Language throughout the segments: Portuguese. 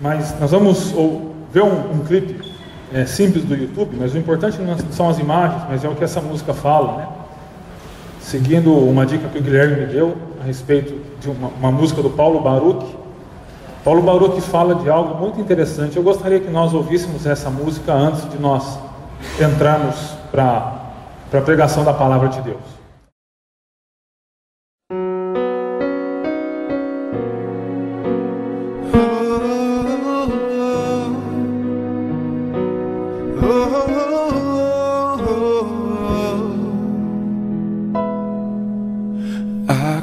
Mas nós vamos ver um clipe simples do YouTube, mas o importante não são as imagens, mas é o que essa música fala, né? Seguindo uma dica que o Guilherme me deu a respeito de uma música do Paulo Baruch. Paulo Baruch fala de algo muito interessante. Eu gostaria que nós ouvíssemos essa música antes de nós entrarmos para a pregação da palavra de Deus.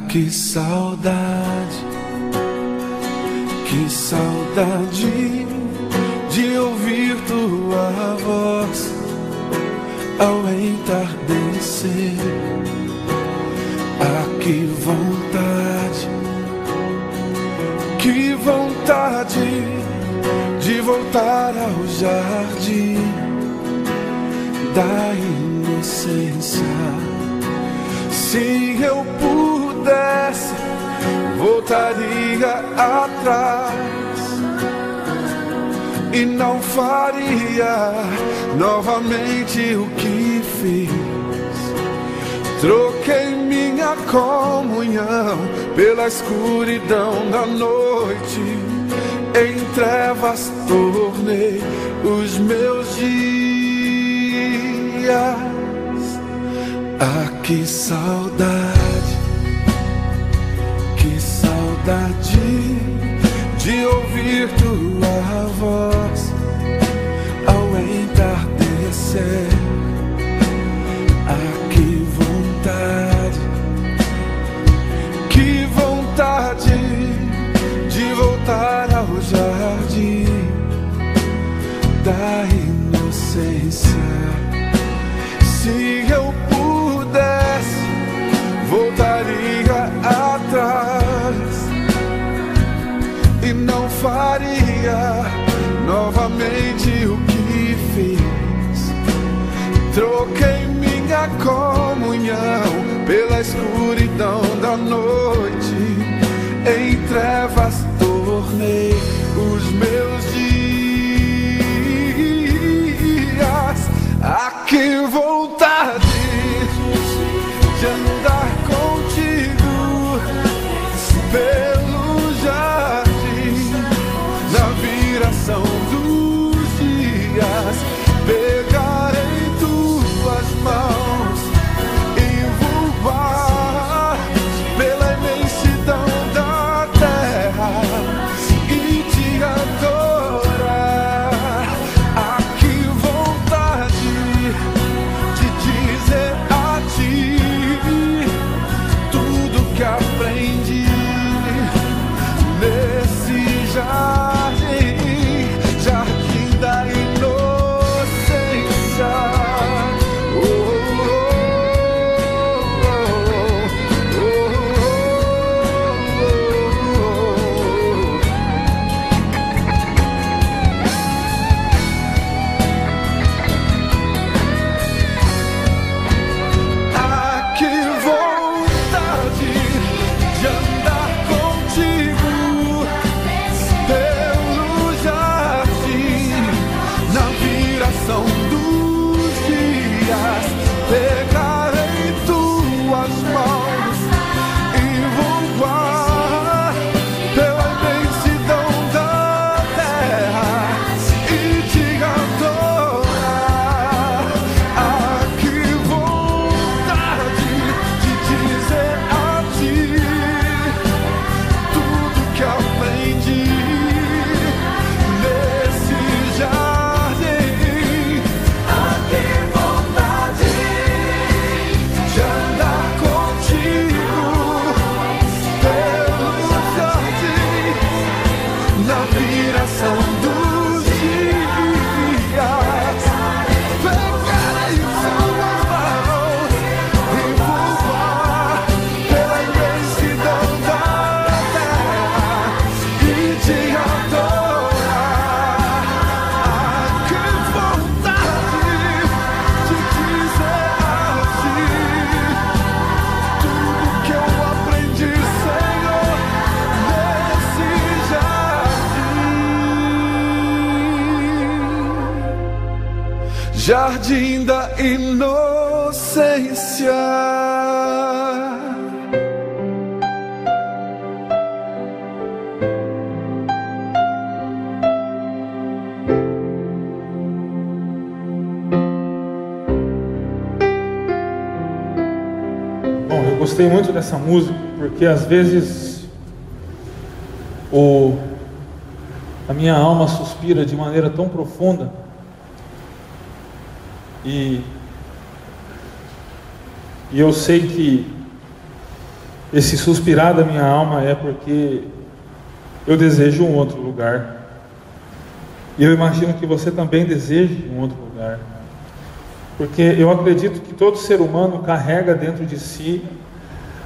Que saudade de ouvir tua voz ao entardecer. Ah, que vontade de voltar ao jardim da inocência. Se eu pudesse, voltaria atrás e não faria novamente o que fiz. Troquei minha comunhão pela escuridão da noite, em trevas tornei os meus dias. Ah, que saudade de ouvir tua voz ao entardecer. Ah, que vontade de voltar ao jardim da inocência. Se eu pudesse, voltaria atrás e não faria novamente o que fiz. Troquei minha comunhão pela escuridão da noite, em trevas tornei os meus dias. Ah, que vontade de andar contigo pelo jardim, na viração dos dias, pegar em tuas mãos e voar pela imensidão da terra e jardim da inocência. Bom, eu gostei muito dessa música, porque às vezes a minha alma suspira de maneira tão profunda, e eu sei que esse suspirar da minha alma é porque eu desejo um outro lugar, e eu imagino que você também deseje um outro lugar, porque eu acredito que todo ser humano carrega dentro de si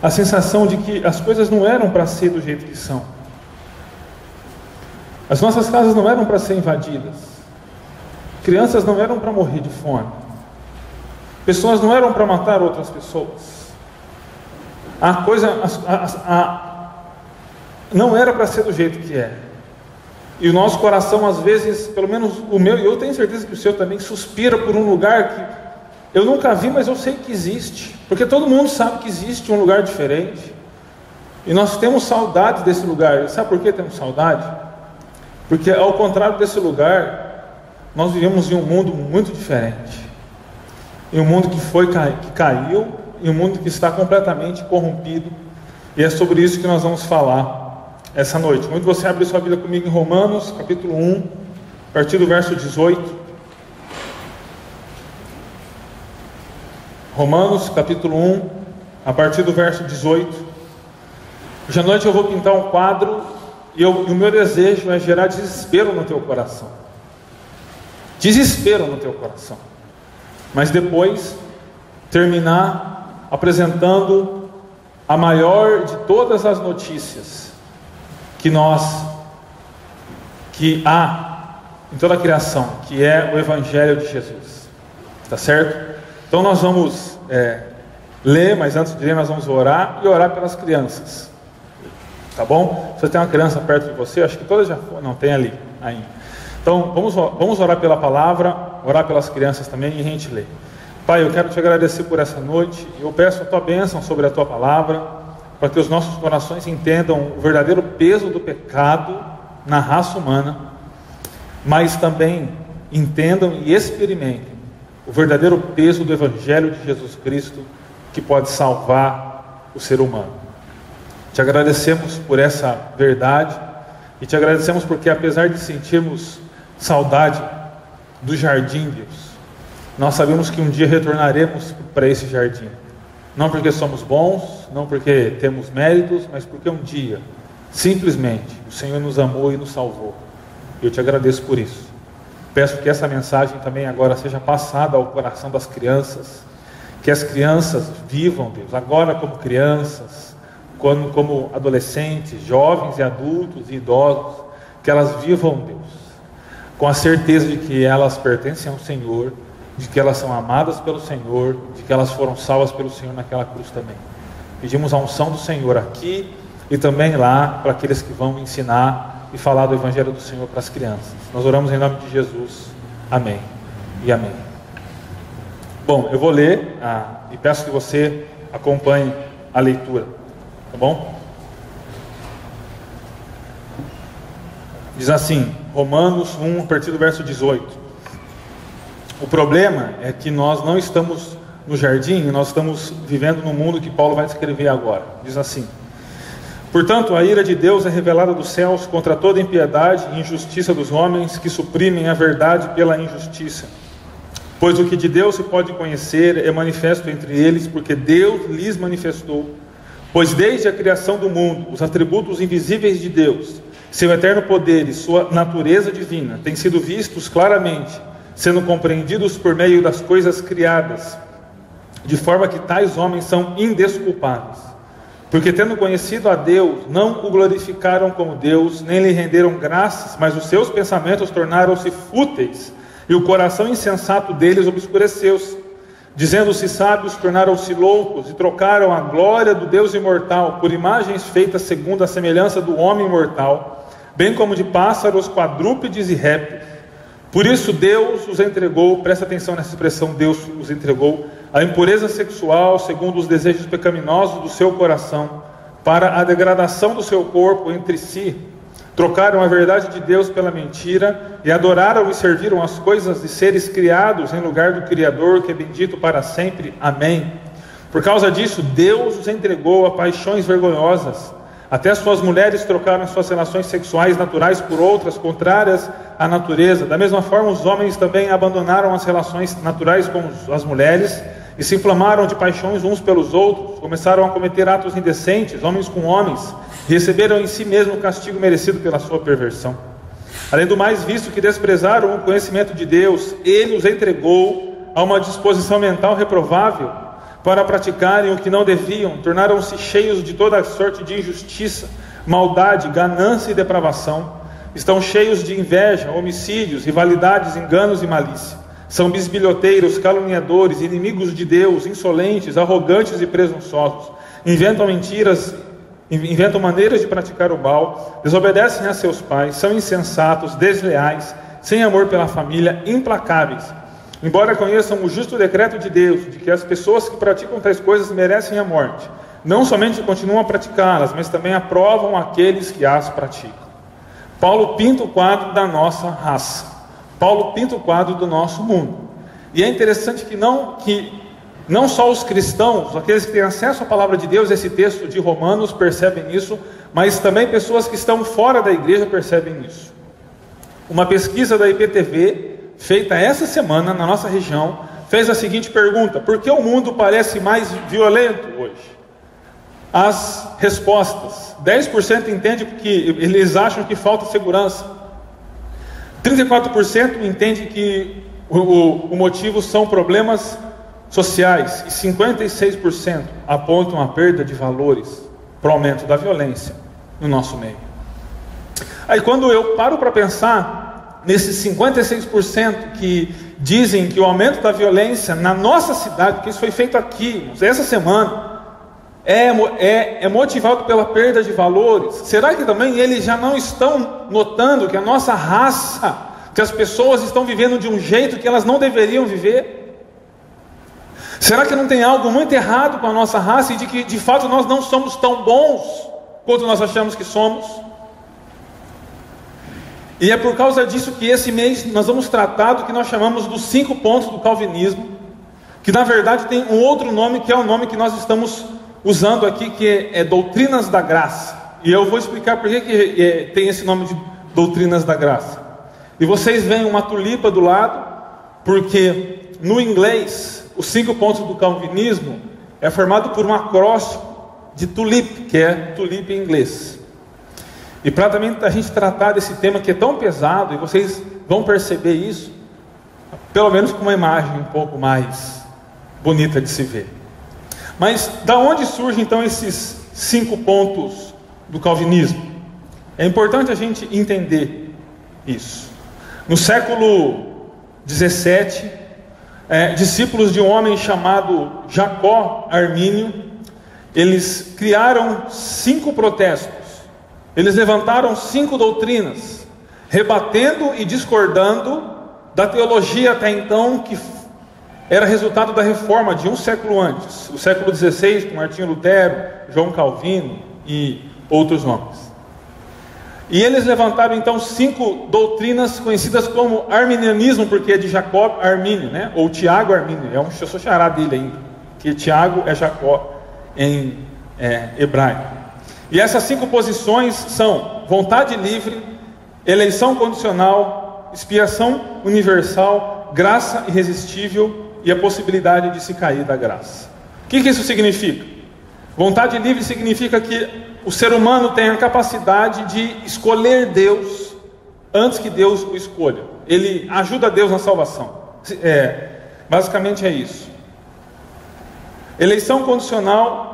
a sensação de que as coisas não eram para ser do jeito que são. As nossas casas não eram para ser invadidas, crianças não eram para morrer de fome, pessoas não eram para matar outras pessoas, não era para ser do jeito que é. E o nosso coração, às vezes, pelo menos o meu, e eu tenho certeza que o seu também, suspira por um lugar que eu nunca vi, mas eu sei que existe, porque todo mundo sabe que existe um lugar diferente, e nós temos saudade desse lugar. E sabe por que temos saudade? Porque ao contrário desse lugar, nós vivemos em um mundo muito diferente, em um mundo que caiu, em um mundo que está completamente corrompido, e é sobre isso que nós vamos falar essa noite. Muito você abre sua Bíblia comigo em Romanos, capítulo 1, a partir do verso 18. Romanos, capítulo 1, a partir do verso 18. Hoje à noite eu vou pintar um quadro, e o meu desejo é gerar desespero no teu coração. Desespero no teu coração. Mas depois terminar apresentando a maior de todas as notícias que há em toda a criação, que é o Evangelho de Jesus. Tá certo? Então nós vamos ler, mas antes de ler nós vamos orar, e orar pelas crianças. Tá bom? Você tem uma criança perto de você? Acho que todas já foram. Não, tem ali ainda. Então vamos orar pela palavra, orar pelas crianças também, e a gente lê. Pai, eu quero te agradecer por essa noite. Eu peço a tua bênção sobre a tua palavra, para que os nossos corações entendam o verdadeiro peso do pecado na raça humana, mas também entendam e experimentem o verdadeiro peso do Evangelho de Jesus Cristo, que pode salvar o ser humano. Te agradecemos por essa verdade, e te agradecemos porque, apesar de sentirmos saudade do jardim, Deus, nós sabemos que um dia retornaremos para esse jardim, não porque somos bons, não porque temos méritos, mas porque um dia, simplesmente, o Senhor nos amou e nos salvou. Eu te agradeço por isso. Peço que essa mensagem também agora seja passada ao coração das crianças, que as crianças vivam, Deus, agora como crianças, como adolescentes, jovens e adultos e idosos, que elas vivam, Deus, com a certeza de que elas pertencem ao Senhor, de que elas são amadas pelo Senhor, de que elas foram salvas pelo Senhor naquela cruz também. Pedimos a unção do Senhor aqui e também lá para aqueles que vão ensinar e falar do Evangelho do Senhor para as crianças. Nós oramos em nome de Jesus. Amém e amém. Bom, eu vou ler e peço que você acompanhe a leitura. Tá bom? Diz assim, Romanos 1, a partir do verso 18. O problema é que nós não estamos no jardim, nós estamos vivendo no mundo que Paulo vai descrever agora. Diz assim: portanto, a ira de Deus é revelada dos céus contra toda impiedade e injustiça dos homens que suprimem a verdade pela injustiça. Pois o que de Deus se pode conhecer é manifesto entre eles, porque Deus lhes manifestou. Pois desde a criação do mundo, os atributos invisíveis de Deus, seu eterno poder e sua natureza divina, têm sido vistos claramente, sendo compreendidos por meio das coisas criadas, de forma que tais homens são indesculpáveis. Porque tendo conhecido a Deus, não o glorificaram como Deus, nem lhe renderam graças, mas os seus pensamentos tornaram-se fúteis, e o coração insensato deles obscureceu-se. Dizendo-se sábios, tornaram-se loucos, e trocaram a glória do Deus imortal por imagens feitas segundo a semelhança do homem mortal, bem como de pássaros, quadrúpedes e répteis. Por isso Deus os entregou, presta atenção nessa expressão, Deus os entregou, à impureza sexual, segundo os desejos pecaminosos do seu coração, para a degradação do seu corpo entre si. Trocaram a verdade de Deus pela mentira, e adoraram e serviram as coisas de seres criados em lugar do Criador, que é bendito para sempre. Amém. Por causa disso, Deus os entregou a paixões vergonhosas. Até suas mulheres trocaram suas relações sexuais naturais por outras contrárias à natureza. Da mesma forma, os homens também abandonaram as relações naturais com as mulheres e se inflamaram de paixões uns pelos outros. Começaram a cometer atos indecentes, homens com homens, e receberam em si mesmo o castigo merecido pela sua perversão. Além do mais, visto que desprezaram o conhecimento de Deus, Ele os entregou a uma disposição mental reprovável, para praticarem o que não deviam. Tornaram-se cheios de toda a sorte de injustiça, maldade, ganância e depravação. Estão cheios de inveja, homicídios, rivalidades, enganos e malícia. São bisbilhoteiros, caluniadores, inimigos de Deus, insolentes, arrogantes e presunçosos. Inventam mentiras, inventam maneiras de praticar o mal, desobedecem a seus pais, são insensatos, desleais, sem amor pela família, implacáveis. Embora conheçam o justo decreto de Deus, de que as pessoas que praticam tais coisas merecem a morte, não somente continuam a praticá-las, mas também aprovam aqueles que as praticam. Paulo pinta o quadro da nossa raça. Paulo pinta o quadro do nosso mundo. E é interessante que não só os cristãos, aqueles que têm acesso à palavra de Deus, esse texto de Romanos, percebem isso, mas também pessoas que estão fora da igreja percebem isso. Uma pesquisa da IPTV, feita essa semana na nossa região, fez a seguinte pergunta: por que o mundo parece mais violento hoje? As respostas: 10% entende que eles acham que falta segurança, 34% entende que o motivo são problemas sociais, e 56% apontam a perda de valores para o aumento da violência no nosso meio. Aí quando eu paro para pensar nesses 56% que dizem que o aumento da violência na nossa cidade, porque isso foi feito aqui, essa semana, é motivado pela perda de valores, será que também eles já não estão notando que a nossa raça, que as pessoas estão vivendo de um jeito que elas não deveriam viver? Será que não tem algo muito errado com a nossa raça e de que de fato nós não somos tão bons quanto nós achamos que somos? E é por causa disso que esse mês nós vamos tratar do que nós chamamos dos 5 pontos do calvinismo, que na verdade tem um outro nome, que é o nome que nós estamos usando aqui, que é doutrinas da graça. E eu vou explicar por que tem esse nome de doutrinas da graça. E vocês veem uma tulipa do lado, porque no inglês, os 5 pontos do calvinismo é formado por um acróstico de tulip, que é tulip em inglês. E para também a gente tratar desse tema que é tão pesado, e vocês vão perceber isso, pelo menos com uma imagem um pouco mais bonita de se ver. Mas da onde surgem então esses 5 pontos do calvinismo? É importante a gente entender isso. No século 17, discípulos de um homem chamado Jacó Armínio, eles criaram 5 protestos. Eles levantaram 5 doutrinas, rebatendo e discordando da teologia até então, que era resultado da reforma de um século antes, o século XVI, com Martinho Lutero, João Calvino e outros nomes. E eles levantaram então 5 doutrinas conhecidas como arminianismo, porque é de Jacó Armínio, né? Ou Tiago Armínio, eu sou xará dele ainda, que Tiago é Jacó em hebraico. E essas 5 posições são vontade livre, eleição condicional, expiação universal, graça irresistível e a possibilidade de se cair da graça. O que isso significa? Vontade livre significa que o ser humano tem a capacidade de escolher Deus antes que Deus o escolha. Ele ajuda Deus na salvação. Basicamente é isso. Eleição condicional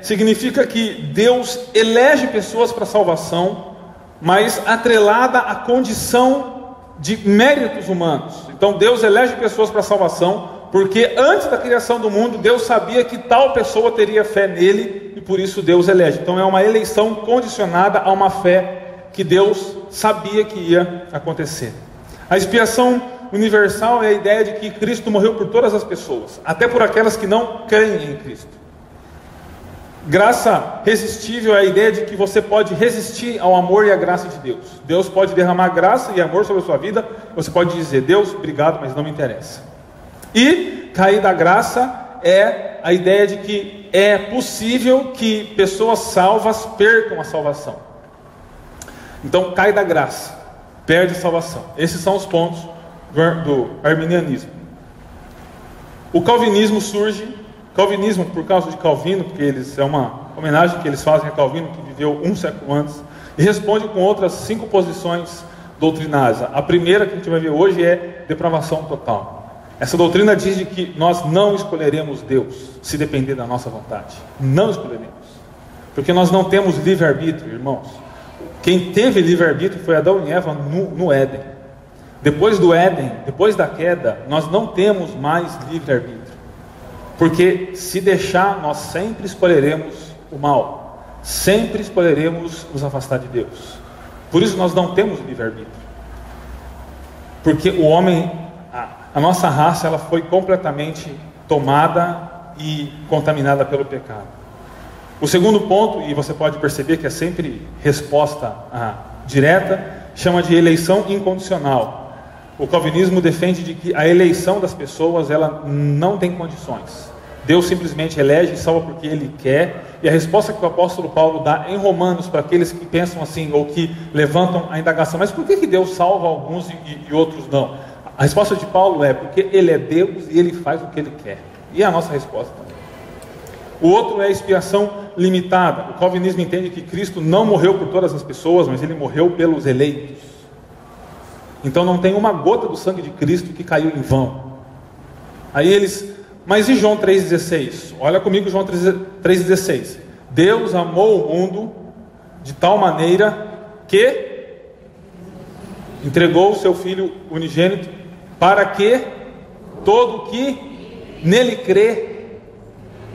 significa que Deus elege pessoas para a salvação, mas atrelada à condição de méritos humanos. Então Deus elege pessoas para a salvação, porque antes da criação do mundo, Deus sabia que tal pessoa teria fé nele, e por isso Deus elege. Então é uma eleição condicionada a uma fé que Deus sabia que ia acontecer. A expiação universal é a ideia de que Cristo morreu por todas as pessoas, até por aquelas que não creem em Cristo. Graça resistível é a ideia de que você pode resistir ao amor e à graça de Deus. Deus pode derramar graça e amor sobre a sua vida. Você pode dizer: Deus, obrigado, mas não me interessa. E cair da graça é a ideia de que é possível que pessoas salvas percam a salvação. Então, cai da graça, perde a salvação. Esses são os pontos do arminianismo. O calvinismo surge, calvinismo por causa de Calvino, porque é uma homenagem que eles fazem a Calvino, que viveu um século antes, e responde com outras 5 posições doutrinárias. A primeira que a gente vai ver hoje é depravação total. Essa doutrina diz de que nós não escolheremos Deus, se depender da nossa vontade. Não escolheremos, porque nós não temos livre-arbítrio, irmãos. Quem teve livre-arbítrio foi Adão e Eva no Éden. Depois do Éden, depois da queda, nós não temos mais livre-arbítrio. Porque se deixar, nós sempre escolheremos o mal. Sempre escolheremos nos afastar de Deus. Por isso nós não temos livre-arbítrio. Porque o homem, a nossa raça, ela foi completamente tomada e contaminada pelo pecado. O segundo ponto, e você pode perceber que é sempre resposta direta, chama de eleição incondicional. O calvinismo defende de que a eleição das pessoas, ela não tem condições. Deus simplesmente elege e salva porque Ele quer. E a resposta que o apóstolo Paulo dá em Romanos para aqueles que pensam assim, ou que levantam a indagação: mas por que Deus salva alguns e outros não? A resposta de Paulo é: porque Ele é Deus e Ele faz o que Ele quer. E é a nossa resposta também. O outro é a expiação limitada. O calvinismo entende que Cristo não morreu por todas as pessoas, mas Ele morreu pelos eleitos. Então não tem uma gota do sangue de Cristo que caiu em vão. Aí eles: mas e João 3,16? Olha comigo João 3,16. Deus amou o mundo de tal maneira que entregou o seu Filho unigênito, para que todo que nele crê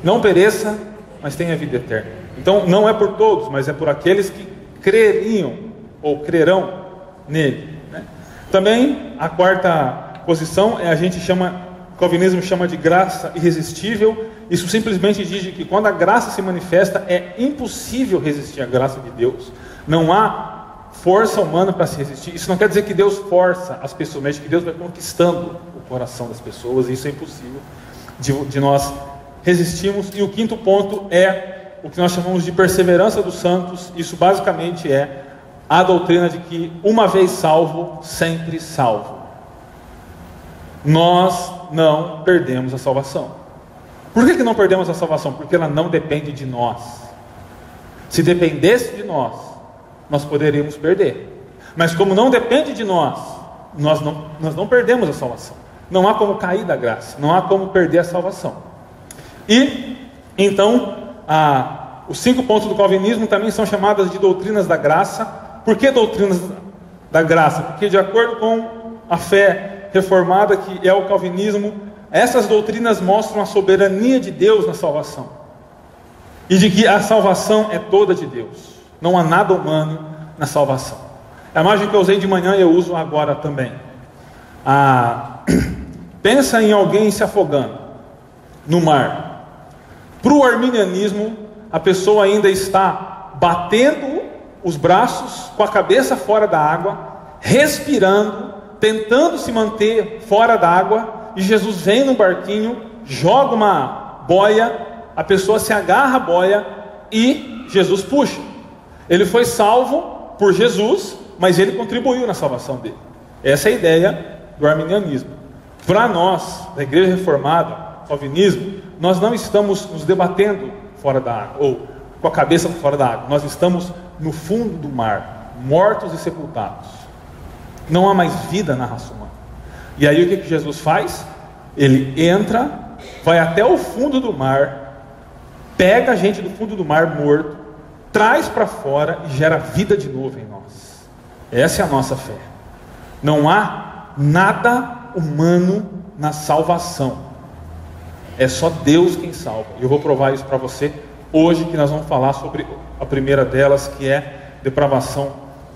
não pereça, mas tenha vida eterna. Então não é por todos, mas é por aqueles que creriam ou crerão nele. Também a quarta posição o calvinismo chama de graça irresistível. Isso simplesmente diz que quando a graça se manifesta, é impossível resistir à graça de Deus. Não há força humana para se resistir. Isso não quer dizer que Deus força as pessoas, mas que Deus vai conquistando o coração das pessoas. Isso é impossível de nós resistirmos. E o quinto ponto é o que nós chamamos de perseverança dos santos. Isso basicamente é a doutrina de que uma vez salvo, sempre salvo. Nós não perdemos a salvação. Por que não perdemos a salvação? Porque ela não depende de nós. Se dependesse de nós, nós poderíamos perder. Mas como não depende de nós não perdemos a salvação. Não há como cair da graça, não há como perder a salvação. E então os 5 pontos do calvinismo também são chamadas de doutrinas da graça. Por que doutrinas da graça? Porque de acordo com a fé reformada, que é o calvinismo, essas doutrinas mostram a soberania de Deus na salvação. E de que a salvação é toda de Deus. Não há nada humano na salvação. A imagem que eu usei de manhã eu uso agora também. Pensa em alguém se afogando no mar. Para o arminianismo, a pessoa ainda está batendo os braços, com a cabeça fora da água, respirando, tentando se manter fora da água, e Jesus vem no barquinho, joga uma boia, a pessoa se agarra à boia e Jesus puxa. Ele foi salvo por Jesus, mas ele contribuiu na salvação dele. Essa é a ideia do arminianismo. Para nós, da Igreja Reformada, calvinismo, nós não estamos nos debatendo fora da água, ou com a cabeça fora da água. Nós estamos no fundo do mar, mortos e sepultados. Não há mais vida na raça humana. E aí o que Jesus faz? Ele entra, vai até o fundo do mar, pega a gente do fundo do mar morto, traz para fora e gera vida de novo em nós. Essa é a nossa fé. Não há nada humano na salvação. É só Deus quem salva. E eu vou provar isso para você hoje, que nós vamos falar sobre a primeira delas, que é depravação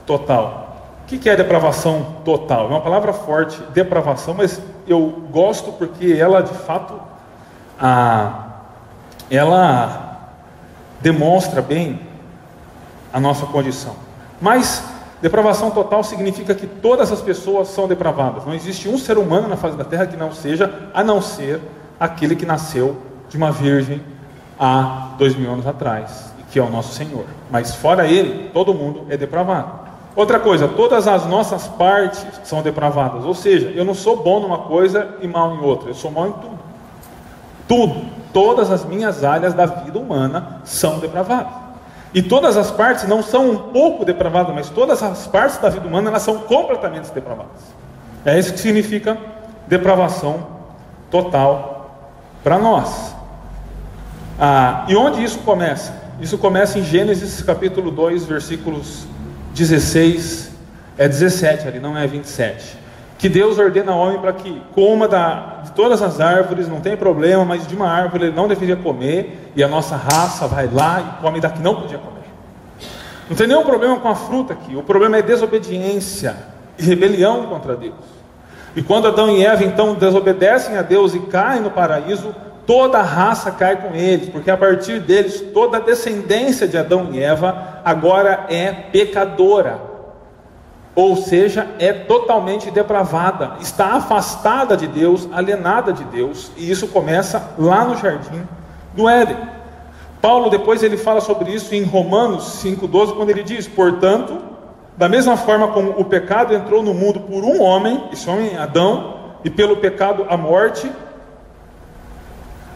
total. O que é depravação total? É uma palavra forte, depravação, mas eu gosto porque ela, de fato, ela demonstra bem a nossa condição. Mas depravação total significa que todas as pessoas são depravadas. Não existe um ser humano na face da terra que não seja, a não ser aquele que nasceu de uma virgem há 2000 anos atrás, que é o nosso Senhor. Mas fora Ele, todo mundo é depravado. Outra coisa, todas as nossas partes são depravadas. Ou seja, eu não sou bom numa coisa e mal em outra. Eu sou mal em tudo. Tudo. Todas as minhas áreas da vida humana são depravadas. E todas as partes não são um pouco depravadas, mas todas as partes da vida humana, elas são completamente depravadas. É isso que significa depravação total para nós. E onde isso começa? Isso começa em Gênesis capítulo 2, versículos 16, 17 ali, não é 27. Que Deus ordena ao homem para que coma de todas as árvores, não tem problema, mas de uma árvore ele não deveria comer, e a nossa raça vai lá e come da que não podia comer. Não tem nenhum problema com a fruta aqui, o problema é desobediência e rebelião contra Deus. E quando Adão e Eva então desobedecem a Deus e caem no paraíso, toda a raça cai com eles, porque a partir deles, toda a descendência de Adão e Eva agora é pecadora, ou seja, é totalmente depravada, está afastada de Deus, alienada de Deus, e isso começa lá no jardim do Éden. Paulo depois ele fala sobre isso em Romanos 5,12, quando ele diz: portanto, da mesma forma como o pecado entrou no mundo por um homem, esse homem é Adão, e pelo pecado a morte,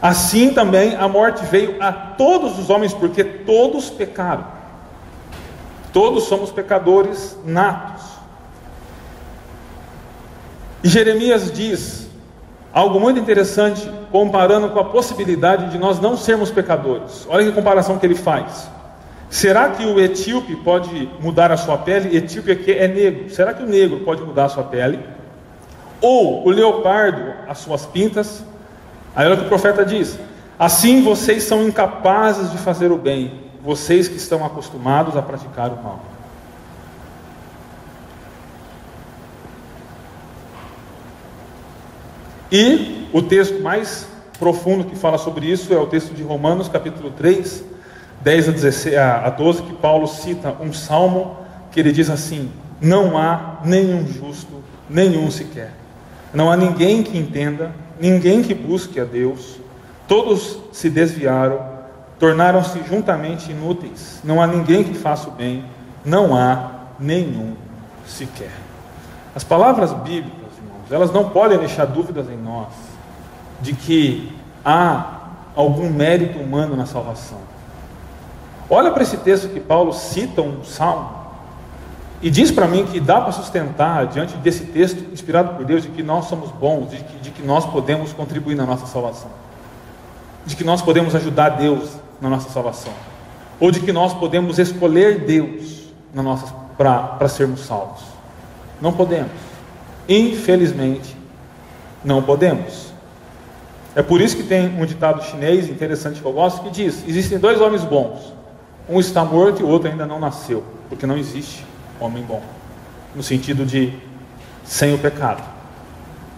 assim também a morte veio a todos os homens, porque todos pecaram. Todos somos pecadores natos. E Jeremias diz algo muito interessante, comparando com a possibilidade de nós não sermos pecadores. Olha que comparação que ele faz. Será que o etíope pode mudar a sua pele? Etíope aqui é negro. Será que o negro pode mudar a sua pele? Ou o leopardo as suas pintas? Aí olha o que o profeta diz: assim vocês são incapazes de fazer o bem, vocês que estão acostumados a praticar o mal. E o texto mais profundo que fala sobre isso é o texto de Romanos capítulo 3, 10 a 12, que Paulo cita um salmo que ele diz assim: não há nenhum justo, nenhum sequer. Não há ninguém que entenda, ninguém que busque a Deus. Todos se desviaram, tornaram-se juntamente inúteis. Não há ninguém que faça o bem, não há nenhum sequer. As palavras bíblicas, irmãos, elas não podem deixar dúvidas em nós de que há algum mérito humano na salvação. Olha para esse texto que Paulo cita um salmo e diz para mim que dá para sustentar diante desse texto inspirado por Deus de que nós somos bons, de que nós podemos contribuir na nossa salvação, de que nós podemos ajudar Deus na nossa salvação, ou de que nós podemos escolher Deus para sermos salvos. Não podemos. Infelizmente, não podemos. É por isso que tem um ditado chinês interessante que eu gosto, que diz: existem dois homens bons, um está morto e o outro ainda não nasceu, porque não existe homem bom, no sentido de sem o pecado.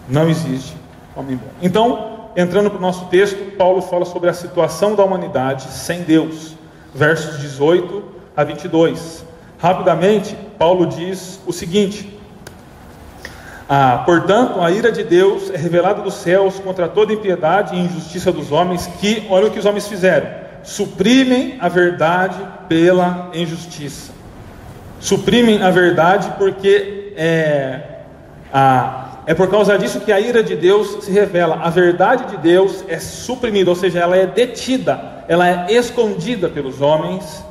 Não existe homem bom. Então, entrando para o nosso texto, Paulo fala sobre a situação da humanidade sem Deus, versos 18 a 22. Rapidamente, Paulo diz o seguinte: portanto, a ira de Deus é revelada dos céus contra toda impiedade e injustiça dos homens, que, olha o que os homens fizeram, suprimem a verdade pela injustiça. Suprimem a verdade porque é por causa disso que a ira de Deus se revela. A verdade de Deus é suprimida, ou seja, ela é detida, ela é escondida pelos homens,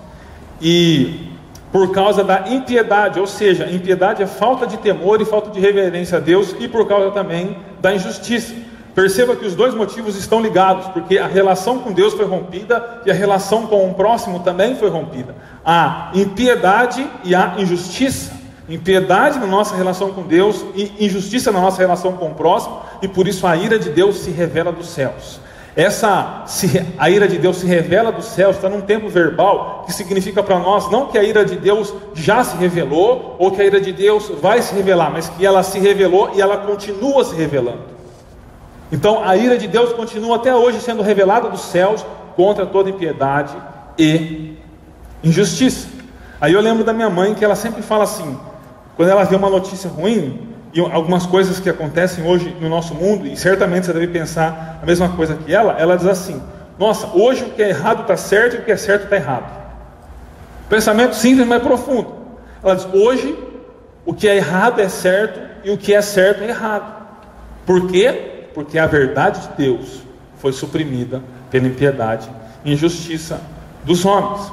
e por causa da impiedade, ou seja, impiedade é falta de temor e falta de reverência a Deus, e por causa também da injustiça. Perceba que os dois motivos estão ligados, porque a relação com Deus foi rompida e a relação com o próximo também foi rompida. A impiedade e a injustiça. Impiedade na nossa relação com Deus e injustiça na nossa relação com o próximo, e por isso a ira de Deus se revela dos céus. A ira de Deus se revela dos céus, está num tempo verbal, que significa para nós, não que a ira de Deus já se revelou, ou que a ira de Deus vai se revelar, mas que ela se revelou e ela continua se revelando. Então a ira de Deus continua até hoje sendo revelada dos céus, contra toda impiedade e injustiça. Aí eu lembro da minha mãe, que ela sempre fala assim, quando ela vê uma notícia ruim, e algumas coisas que acontecem hoje no nosso mundo, e certamente você deve pensar a mesma coisa que ela diz assim: nossa, hoje o que é errado está certo e o que é certo está errado. Pensamento simples, mas profundo. Ela diz: hoje o que é errado é certo e o que é certo é errado. Por quê? Porque a verdade de Deus foi suprimida pela impiedade e injustiça dos homens.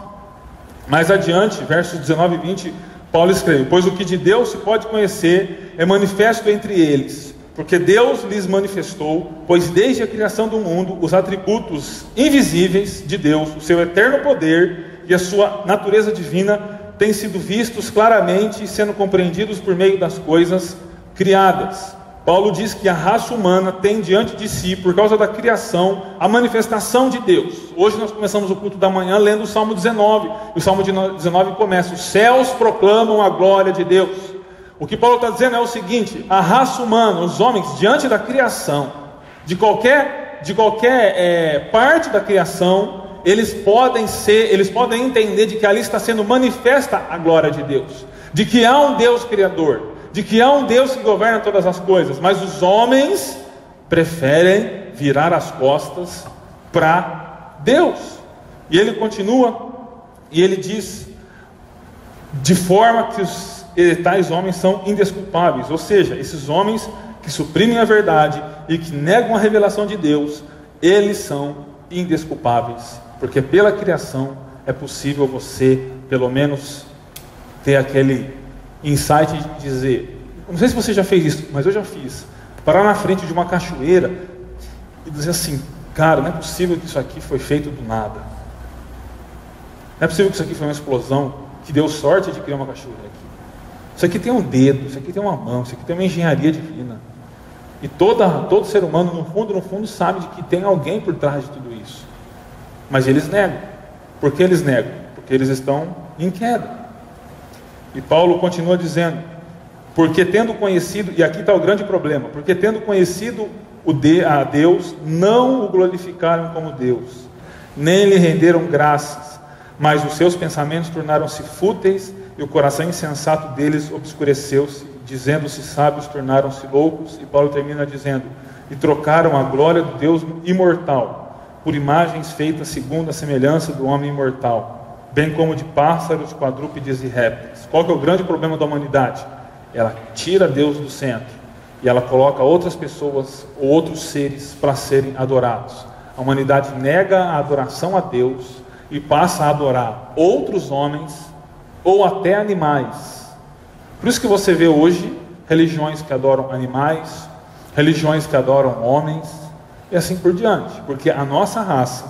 Mais adiante, versos 19 e 20, Paulo escreve: pois o que de Deus se pode conhecer é manifesto entre eles, porque Deus lhes manifestou, pois desde a criação do mundo, os atributos invisíveis de Deus, o seu eterno poder e a sua natureza divina, têm sido vistos claramente e sendo compreendidos por meio das coisas criadas. Paulo diz que a raça humana tem diante de si, por causa da criação, a manifestação de Deus. Hoje nós começamos o culto da manhã lendo o Salmo 19, e o Salmo 19 começa: os céus proclamam a glória de Deus. O que Paulo está dizendo é o seguinte: a raça humana, os homens, diante da criação, de qualquer parte da criação, eles podem entender de que ali está sendo manifesta a glória de Deus, de que há um Deus Criador, de que há um Deus que governa todas as coisas, mas os homens preferem virar as costas para Deus. E ele continua, e ele diz: de forma que tais homens são indesculpáveis. Ou seja, esses homens que suprimem a verdade e que negam a revelação de Deus, eles são indesculpáveis, porque pela criação é possível você, pelo menos, ter aquele insight de dizer, não sei se você já fez isso, mas eu já fiz, parar na frente de uma cachoeira e dizer assim: cara, não é possível que isso aqui foi feito do nada, não é possível que isso aqui foi uma explosão que deu sorte de criar uma cachoeira aqui. Isso aqui tem um dedo, isso aqui tem uma mão, isso aqui tem uma engenharia divina. E todo ser humano, no fundo, sabe de que tem alguém por trás de tudo isso. Mas eles negam. Por que eles negam? Porque eles estão em queda. E Paulo continua dizendo: porque tendo conhecido, e aqui está o grande problema, porque tendo conhecido a Deus, não o glorificaram como Deus, nem lhe renderam graças, mas os seus pensamentos tornaram-se fúteis, e o coração insensato deles obscureceu-se, dizendo-se sábios, tornaram-se loucos. E Paulo termina dizendo: e trocaram a glória do Deus imortal por imagens feitas segundo a semelhança do homem imortal, bem como de pássaros, quadrúpedes e répteis. Qual que é o grande problema da humanidade? Ela tira Deus do centro e ela coloca outras pessoas ou outros seres para serem adorados. A humanidade nega a adoração a Deus e passa a adorar outros homens ou até animais. Por isso que você vê hoje religiões que adoram animais, religiões que adoram homens, e assim por diante, porque a nossa raça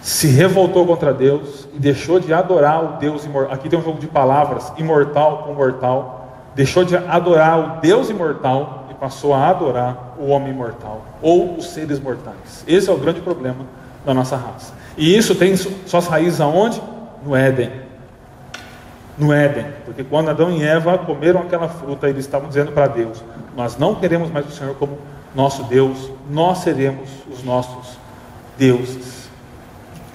se revoltou contra Deus e deixou de adorar o Deus imortal. Aqui tem um jogo de palavras, imortal com mortal. Deixou de adorar o Deus imortal e passou a adorar o homem mortal, ou os seres mortais. Esse é o grande problema da nossa raça. E isso tem suas raízes aonde? No Éden. No Éden, porque quando Adão e Eva comeram aquela fruta, eles estavam dizendo para Deus: nós não queremos mais o Senhor como nosso Deus, nós seremos os nossos deuses.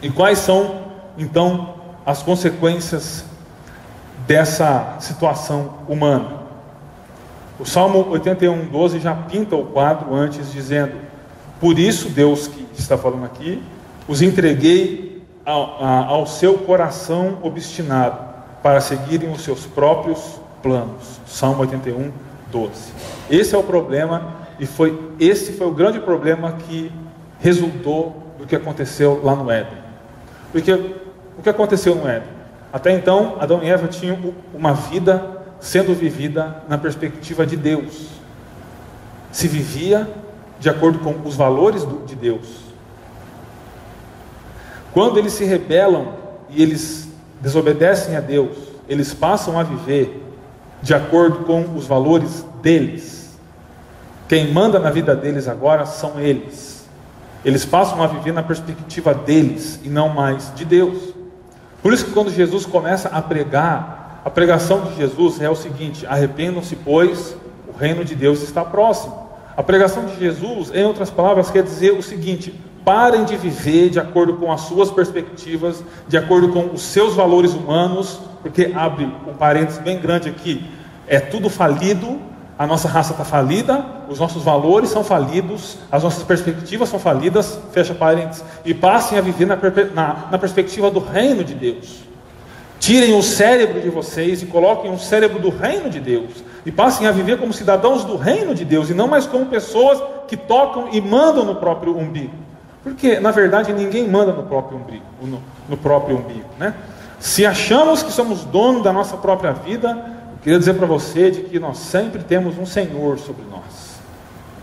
E quais são então as consequências dessa situação humana? O Salmo 81:12 já pinta o quadro antes, dizendo: por isso Deus, que está falando aqui, os entreguei ao seu coração obstinado, para seguirem os seus próprios planos. Salmo 81:12. Esse é o problema, e esse foi o grande problema que resultou do que aconteceu lá no Éden. Porque o que aconteceu no Éden? Até então, Adão e Eva tinham uma vida sendo vivida na perspectiva de Deus. Se vivia de acordo com os valores de Deus. Quando eles se rebelam e eles desobedecem a Deus, eles passam a viver de acordo com os valores deles. Quem manda na vida deles agora são eles. Eles passam a viver na perspectiva deles e não mais de Deus. Por isso que quando Jesus começa a pregar, a pregação de Jesus é o seguinte: arrependam-se, pois o reino de Deus está próximo. A pregação de Jesus, em outras palavras, quer dizer o seguinte: parem de viver de acordo com as suas perspectivas, de acordo com os seus valores humanos, porque, abre um parênteses bem grande aqui, é tudo falido, a nossa raça está falida, os nossos valores são falidos, as nossas perspectivas são falidas, fecha parênteses, e passem a viver na perspectiva do reino de Deus. Tirem o cérebro de vocês e coloquem um cérebro do reino de Deus, e passem a viver como cidadãos do reino de Deus, e não mais como pessoas que tocam e mandam no próprio umbigo. Porque, na verdade, ninguém manda no próprio umbigo, né? Se achamos que somos donos da nossa própria vida, eu queria dizer para você de que nós sempre temos um Senhor sobre nós.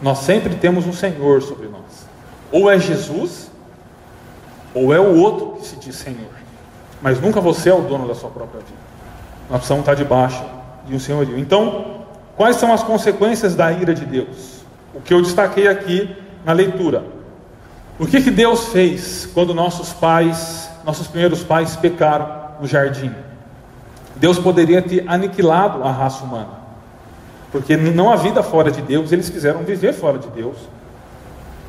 Nós sempre temos um Senhor sobre nós. Ou é Jesus, ou é o outro que se diz Senhor. Mas nunca você é o dono da sua própria vida. Nós precisamos estar debaixo de um senhorio. Então, quais são as consequências da ira de Deus? O que eu destaquei aqui na leitura. O que Deus fez quando nossos primeiros pais pecaram no jardim? Deus poderia ter aniquilado a raça humana, porque não há vida fora de Deus, eles quiseram viver fora de Deus,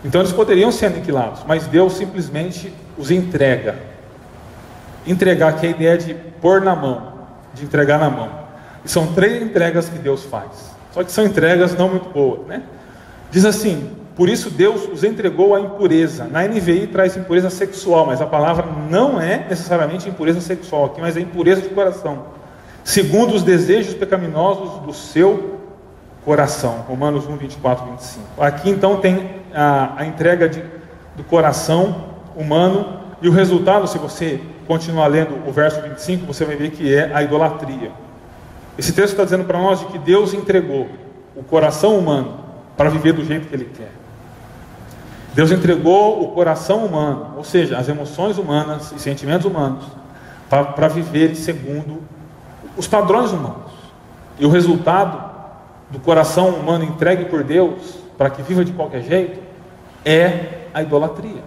então eles poderiam ser aniquilados, mas Deus simplesmente os entrega. Entregar, que é a ideia de pôr na mão, de entregar na mão. E são 3 entregas que Deus faz, só que são entregas não muito boas, né? Diz assim: por isso Deus os entregou à impureza. Na NVI traz impureza sexual, mas a palavra não é necessariamente impureza sexual aqui, mas é impureza de coração, segundo os desejos pecaminosos do seu coração. Romanos 1, 24, 25. Aqui então tem a entrega do coração humano, e o resultado, se você continuar lendo o verso 25, você vai ver que é a idolatria. Esse texto está dizendo para nós de que Deus entregou o coração humano para viver do jeito que Ele quer. Deus entregou o coração humano, ou seja, as emoções humanas e sentimentos humanos, para viver segundo os padrões humanos. E o resultado do coração humano entregue por Deus, para que viva de qualquer jeito, é a idolatria.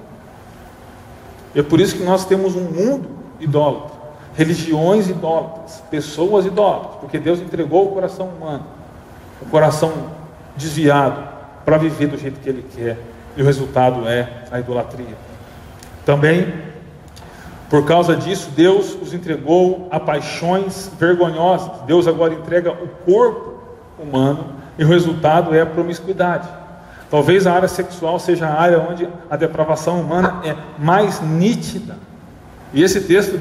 E é por isso que nós temos um mundo idólatra, religiões idólatras, pessoas idólatras, porque Deus entregou o coração humano, o coração desviado, para viver do jeito que Ele quer. E o resultado é a idolatria. Também, por causa disso, Deus os entregou a paixões vergonhosas. Deus agora entrega o corpo humano, e o resultado é a promiscuidade. Talvez a área sexual seja a área onde a depravação humana é mais nítida. E esse texto,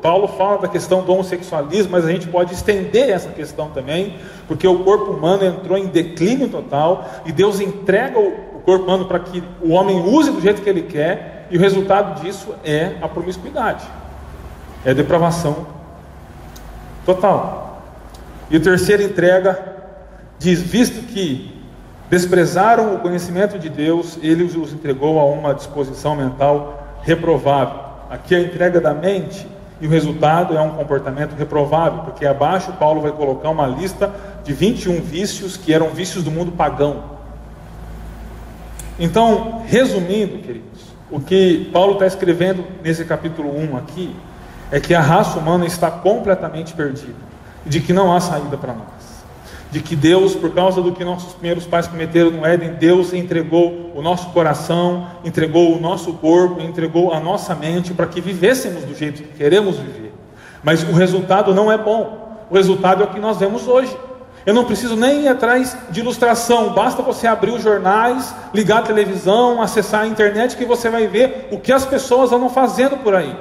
Paulo fala da questão do homossexualismo, mas a gente pode estender essa questão também, porque o corpo humano entrou em declínio total, e Deus entrega o corpo humano para que o homem use do jeito que ele quer, e o resultado disso é a promiscuidade, é a depravação total. E a terceira entrega diz: visto que desprezaram o conhecimento de Deus, Ele os entregou a uma disposição mental reprovável. Aqui a entrega da mente, e o resultado é um comportamento reprovável, porque abaixo Paulo vai colocar uma lista de 21 vícios que eram vícios do mundo pagão. Então, resumindo, queridos, o que Paulo está escrevendo nesse capítulo 1 aqui, é que a raça humana está completamente perdida, e de que não há saída para nós. De que Deus, por causa do que nossos primeiros pais cometeram no Éden, Deus entregou o nosso coração, entregou o nosso corpo, entregou a nossa mente para que vivêssemos do jeito que queremos viver. Mas o resultado não é bom. O resultado é o que nós vemos hoje. Eu não preciso nem ir atrás de ilustração, basta você abrir os jornais, ligar a televisão, acessar a internet, que você vai ver o que as pessoas andam fazendo por aí.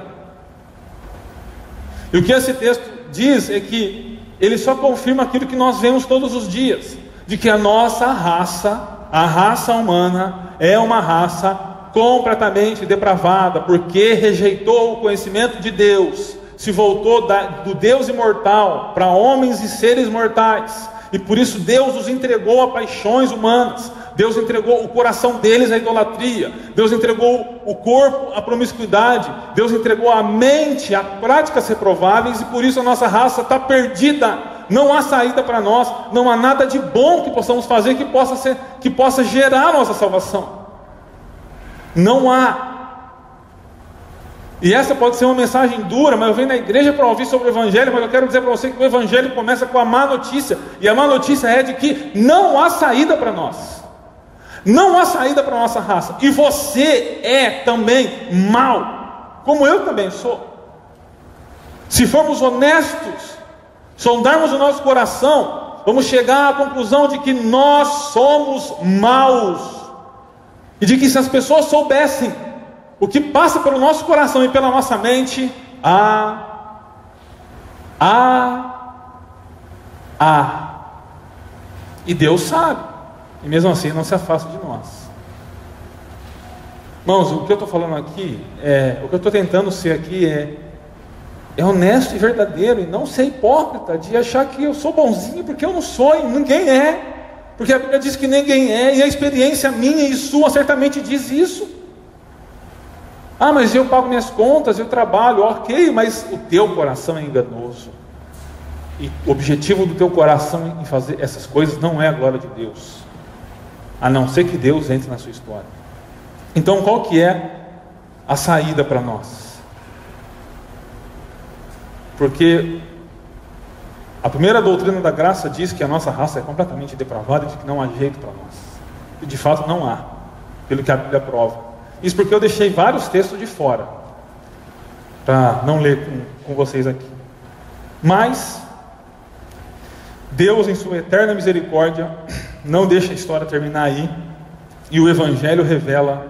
E o que esse texto diz é que ele só confirma aquilo que nós vemos todos os dias, de que a nossa raça, a raça humana, é uma raça completamente depravada, porque rejeitou o conhecimento de Deus, se voltou do Deus imortal para homens e seres mortais, e por isso Deus os entregou a paixões humanas, Deus entregou o coração deles à idolatria, Deus entregou o corpo à promiscuidade, Deus entregou a mente a práticas reprováveis, e por isso a nossa raça está perdida. Não há saída para nós, não há nada de bom que possamos fazer que possa gerar a nossa salvação. Não há. E essa pode ser uma mensagem dura, mas eu venho na igreja para ouvir sobre o Evangelho, mas eu quero dizer para você que o Evangelho começa com a má notícia, e a má notícia é de que não há saída para nós, não há saída para a nossa raça, e você é também mau, como eu também sou. Se formos honestos, sondarmos o nosso coração, vamos chegar à conclusão de que nós somos maus, e de que se as pessoas soubessem o que passa pelo nosso coração e pela nossa mente, e Deus sabe, e mesmo assim não se afasta de nós. Irmãos, o que eu estou falando aqui, o que eu estou tentando ser aqui é honesto e verdadeiro, e não ser hipócrita, de achar que eu sou bonzinho, porque eu não sou, e ninguém é, porque a Bíblia diz que ninguém é, e a experiência minha e sua certamente diz isso. Mas eu pago minhas contas, eu trabalho, ok, mas o teu coração é enganoso, e o objetivo do teu coração em fazer essas coisas não é a glória de Deus, a não ser que Deus entre na sua história. Então qual que é a saída para nós? Porque a primeira doutrina da graça diz que a nossa raça é completamente depravada, e de que não há jeito para nós, e de fato não há, pelo que a Bíblia prova. Isso porque eu deixei vários textos de fora, para não ler com vocês aqui. Mas Deus, em sua eterna misericórdia, não deixa a história terminar aí, e o Evangelho revela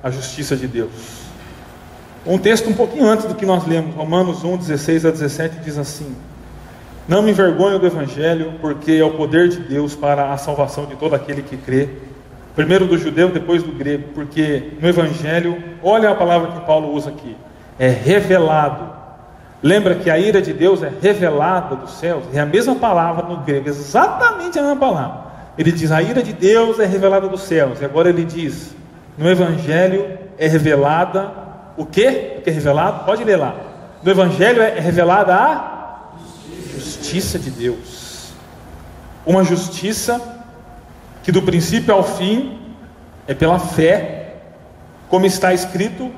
a justiça de Deus. Um texto um pouquinho antes do que nós lemos, Romanos 1, 16 a 17, diz assim: não me envergonho do Evangelho, porque é o poder de Deus para a salvação de todo aquele que crê, primeiro do judeu, depois do grego, porque no Evangelho, olha a palavra que Paulo usa aqui, é revelado. Lembra que a ira de Deus é revelada dos céus? É a mesma palavra no grego, exatamente a mesma palavra. Ele diz, a ira de Deus é revelada dos céus, e agora ele diz, no Evangelho é revelada, o quê? O que é revelado? Pode ler lá. No Evangelho é revelada a justiça de Deus, uma justiça que do princípio ao fim é pela fé, como está escrito,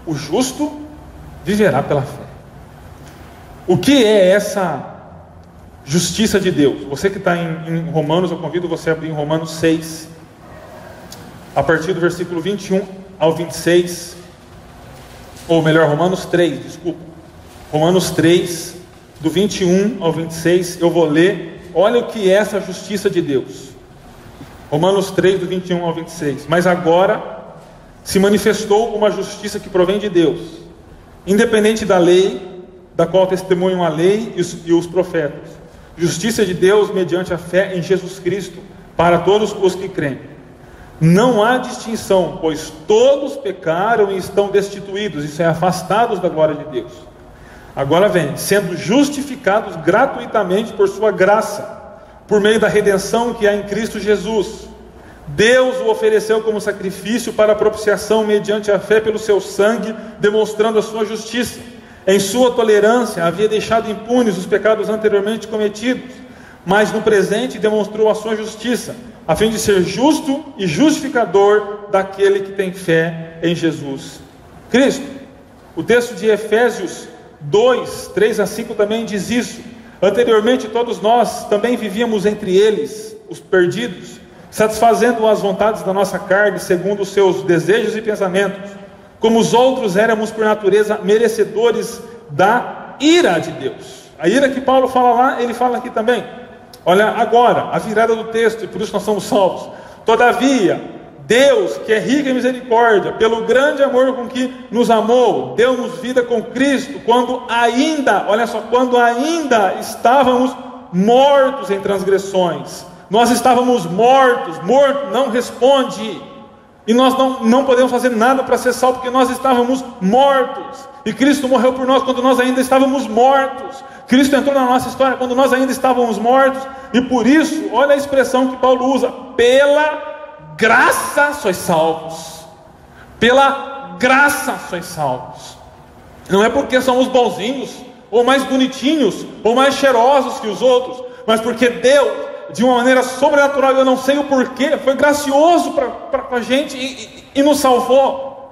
o justo viverá pela fé. O que é essa justiça de Deus? Você que está em Romanos, eu convido você a abrir em Romanos 6, a partir do versículo 21 ao 26, ou melhor, Romanos 3, desculpa, Romanos 3, do 21 ao 26, eu vou ler, olha o que é essa justiça de Deus. Romanos 3, do 21 ao 26. Mas agora se manifestou uma justiça que provém de Deus, independente da lei, da qual testemunham a lei e os profetas. Justiça de Deus mediante a fé em Jesus Cristo, para todos os que creem. Não há distinção, pois todos pecaram e estão destituídos, isso é, afastados da glória de Deus. Agora vem, sendo justificados gratuitamente por sua graça, por meio da redenção que há em Cristo Jesus. Deus o ofereceu como sacrifício para a propiciação mediante a fé pelo seu sangue, demonstrando a sua justiça. Em sua tolerância havia deixado impunes os pecados anteriormente cometidos, mas no presente demonstrou a sua justiça, a fim de ser justo e justificador daquele que tem fé em Jesus Cristo. O texto de Efésios 2, 3 a 5 também diz isso. Anteriormente todos nós também vivíamos entre eles, os perdidos, satisfazendo as vontades da nossa carne, segundo os seus desejos e pensamentos. Como os outros éramos por natureza merecedores da ira de Deus. A ira que Paulo fala lá, ele fala aqui também. Olha agora, a virada do texto, e por isso nós somos salvos. Todavia, Deus, que é rico em misericórdia, pelo grande amor com que nos amou, deu-nos vida com Cristo, quando ainda, olha só, quando ainda estávamos mortos em transgressões. Nós estávamos mortos, morto não responde, e nós não podemos fazer nada para ser salvo, porque nós estávamos mortos, e Cristo morreu por nós quando nós ainda estávamos mortos. Cristo entrou na nossa história quando nós ainda estávamos mortos, e por isso, olha a expressão que Paulo usa, pela graça sois salvos. Pela graça sois salvos. Não é porque somos bonzinhos, ou mais bonitinhos, ou mais cheirosos que os outros, mas porque Deus, de uma maneira sobrenatural, eu não sei o porquê, foi gracioso para a gente e nos salvou.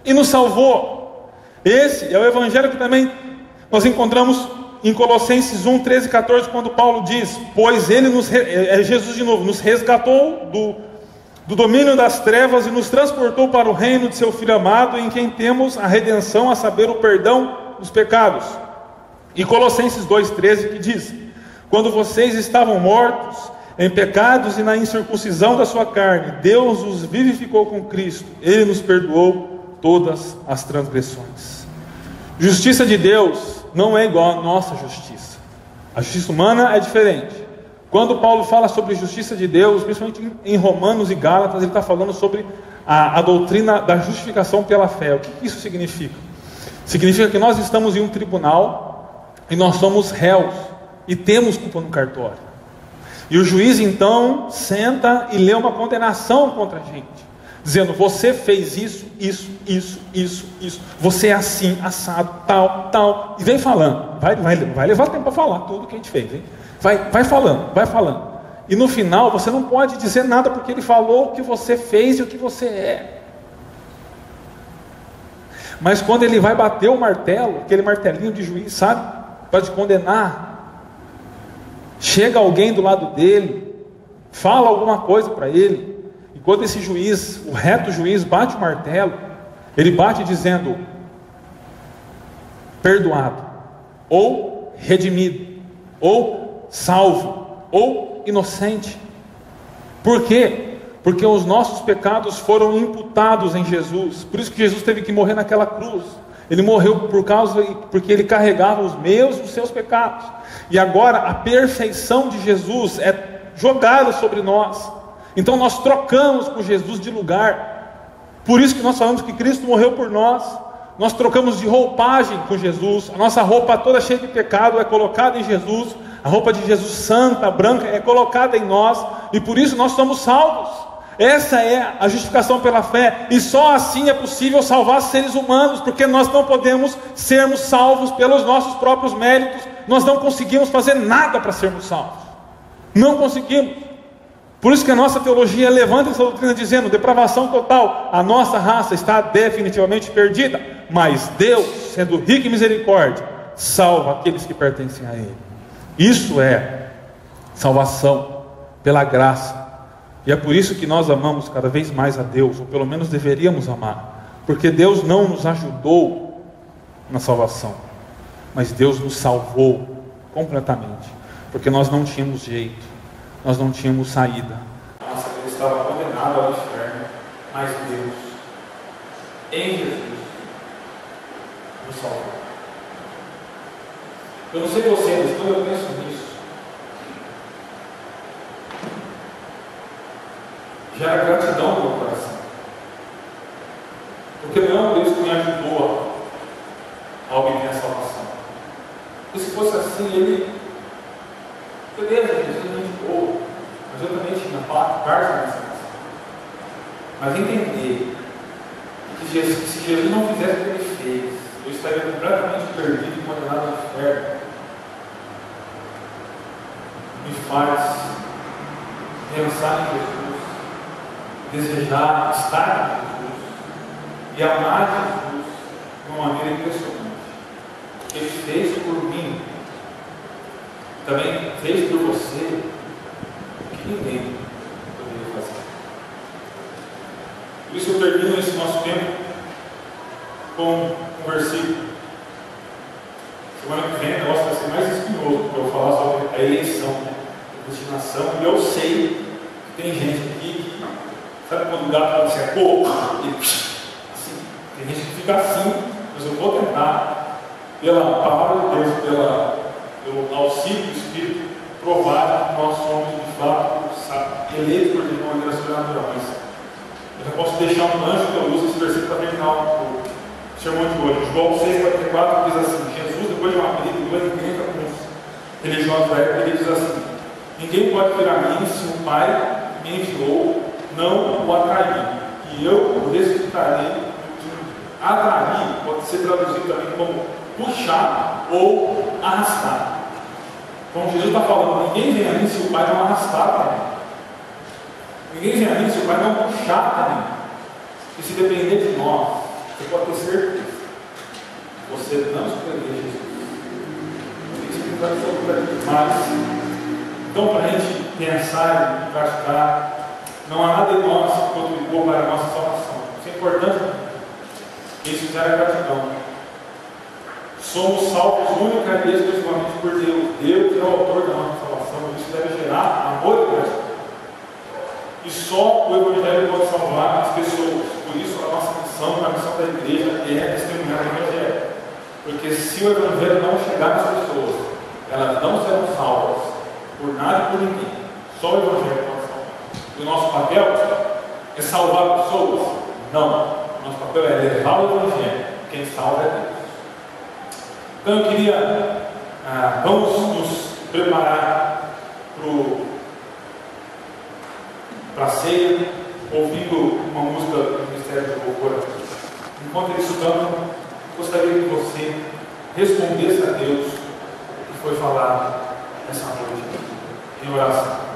e nos salvou. Esse é o evangelho que também nós encontramos em Colossenses 1, 13 e 14, quando Paulo diz: pois ele Jesus de novo, nos resgatou do domínio das trevas e nos transportou para o reino de seu Filho amado, em quem temos a redenção, a saber, o perdão dos pecados. E Colossenses 2,13 que diz: quando vocês estavam mortos em pecados e na incircuncisão da sua carne, Deus os vivificou com Cristo, Ele nos perdoou todas as transgressões. Justiça de Deus não é igual à nossa justiça. A justiça humana é diferente. Quando Paulo fala sobre justiça de Deus, principalmente em Romanos e Gálatas, ele está falando sobre a doutrina da justificação pela fé. O que isso significa? Significa que nós estamos em um tribunal e nós somos réus e temos culpa no cartório. E o juiz então senta e lê uma condenação contra a gente, dizendo: você fez isso, isso, você é assim, assado, tal, e vem falando. Vai levar tempo para falar tudo que a gente fez, hein? Vai falando. E no final você não pode dizer nada, porque ele falou o que você fez e o que você é. Mas quando ele vai bater o martelo, aquele martelinho de juiz, sabe, para te condenar, chega alguém do lado dele, fala alguma coisa para ele, e quando esse juiz, o reto juiz, bate o martelo, ele bate dizendo: perdoado, ou redimido, ou salvo, ou inocente. Por quê? Porque os nossos pecados foram imputados em Jesus. Por isso que Jesus teve que morrer naquela cruz. Ele morreu porque ele carregava os meus e os seus pecados. E agora a perfeição de Jesus é jogada sobre nós. Então nós trocamos com Jesus de lugar. Por isso que nós falamos que Cristo morreu por nós. Nós trocamos de roupagem com Jesus. A nossa roupa toda cheia de pecado é colocada em Jesus. A roupa de Jesus santa, branca, é colocada em nós. E por isso nós somos salvos. Essa é a justificação pela fé. E só assim é possível salvar seres humanos, porque nós não podemos sermos salvos pelos nossos próprios méritos. Nós não conseguimos fazer nada para sermos salvos. Não conseguimos. Por isso que a nossa teologia levanta essa doutrina dizendo: depravação total. A nossa raça está definitivamente perdida. Mas Deus, sendo rico em misericórdia, salva aqueles que pertencem a Ele. Isso é salvação pela graça. E é por isso que nós amamos cada vez mais a Deus, ou pelo menos deveríamos amar, porque Deus não nos ajudou na salvação, mas Deus nos salvou completamente, porque nós não tínhamos jeito, nós não tínhamos saída. Nossa vida estava condenada ao inferno, mas Deus, em Jesus, nos salvou. Eu não sei você, mas quando eu penso nisso, gera gratidão no meu coração, porque não é um Deus que me ajudou a obter a salvação. Porque se fosse assim, Ele, beleza, Jesus é muito boa, mas eu também tinha parte nessa salvação. Mas entender que se Jesus não fizesse o que Ele fez, eu estaria completamente perdido e condenado ao inferno, me faz pensar em Jesus, desejar estar com Jesus e amar Jesus de uma maneira impressionante. Ele fez por mim, também fez por você o que ninguém poderia fazer. Por isso eu termino esse nosso tempo com um versículo. Semana que vem o negócio vai ser mais espinhoso, porque eu vou falar sobre a eleição, a destinação, e eu sei que tem gente aqui que, sabe quando o gato fala assim, pô, assim, tem gente que fica assim, mas eu vou tentar, pela palavra de Deus, pelo auxílio do Espírito, provar que nós somos de fato eleitos por Deus de uma maneira sobrenatural. Mas eu já posso deixar um anjo que eu uso esse versículo para terminar o sermão de hoje. João 6,44 diz assim: Jesus, depois de uma briga encrenca com os religiosos da época, ele diz assim: ninguém pode vir a mim se o Pai que me enviou não o atrair, e eu o ressuscitarei. Atrair pode ser traduzido também como puxar ou arrastar. Como Jesus está falando, ninguém vem a mim se o Pai não arrastar também. Ninguém vem a mim se o Pai não puxar também. E se depender de nós, Você pode ter certeza. Você não escolheria Jesus. Isso que vai ser mais. Então, para a gente pensar e praticar, não há nada em nós que contribua para a nossa salvação. Isso é importante. Isso gera gratidão. Somos salvos única e exclusivamente por Deus. Deus é o autor da nossa salvação. Isso deve gerar amor e gratidão. E só o Evangelho pode salvar as pessoas. Por isso, a nossa missão, a missão da igreja é testemunhar o Evangelho. Porque se o Evangelho não chegar nas pessoas, elas não serão salvas por nada e por ninguém. Só o Evangelho pode salvar. E o nosso papel é salvar pessoas? Não. O nosso papel é levar o Evangelho. Quem salva é Deus. Então eu queria, vamos nos preparar para a ceia, ouvindo uma música do Ministério do Louvor. Enquanto eles cantam, gostaria que você respondesse a Deus o que foi falado nessa noite em oração.